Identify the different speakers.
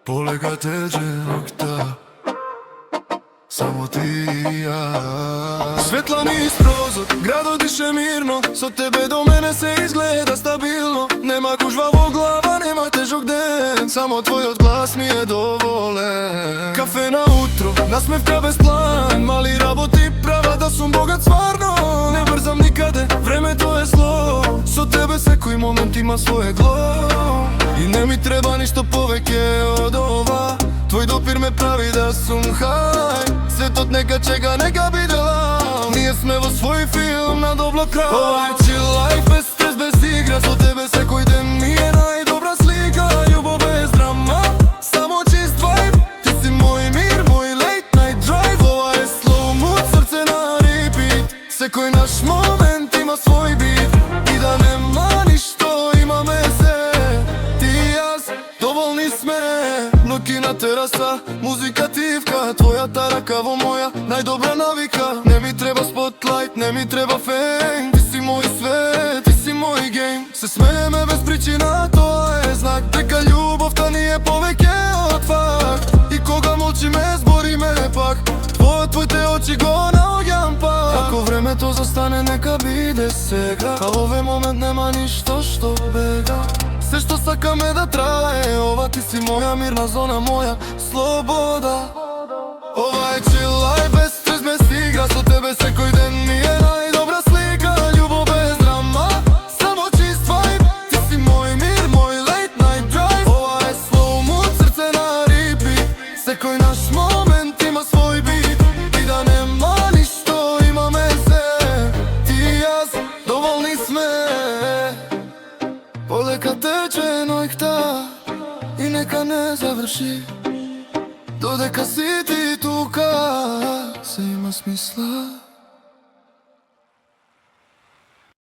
Speaker 1: Полека тече ноќта, само ти и ја. Светла низ прозор, градот дише мирно, со тебе до мене се изгледа стабилно. Нема гужва во глава, нема тежок ден, само твојот глас ми е доволен. Кафе на утро, насмевка без план, мали работи права да сум богат стварно. Не брзам никаде, времето е зло, со тебе секој момент има своje гло. И не ми треба ништо повеќе од ова, твој допир ме прави да сум хај. Светот нека чека, нека биде лав, ние сме во свој филм на добло крај. Ова е chill life, без стрес, без игра, со тебе секој ден ми е најдобра слика. Љубов без драма, само чист vibe, ти си мој мир, мој late night drive. Ова е slow mood, срце на repeat, секој наш момент има свој бит. И да нема ништо, имаме се, ти и јас, доволни сме. Ноки на тераса, музика тивка, твојата рака во моја најдобра навика. Не ми треба спотлайт, не ми треба фейм, ти си мој свет, ти си мој гейм. Се смееме без причина, тоа е знак дека љубовта ни е повеќе од факт. И кога молчиме, збориме пак, твоите очи го наоѓам пак. Ако времето застане, нека биде сега, а овој момент нема ништо што бега. Се што сакаме да трае, ова ти си моја мирна зона, моја слобода. Ова е chill life, без стрес, без игра, со тебе секој ден ми е најдобра слика. Љубов без драма, само чист vibe, ти си мој мир, мој late night drive. Ова е slow mood, срце на repeat, секој наш момент има свој бит. И да нема ништо, имаме се, ти и јас, доволни сме. Полека тече ноќта и нека не заврши, додека си ти тука, се има смисла.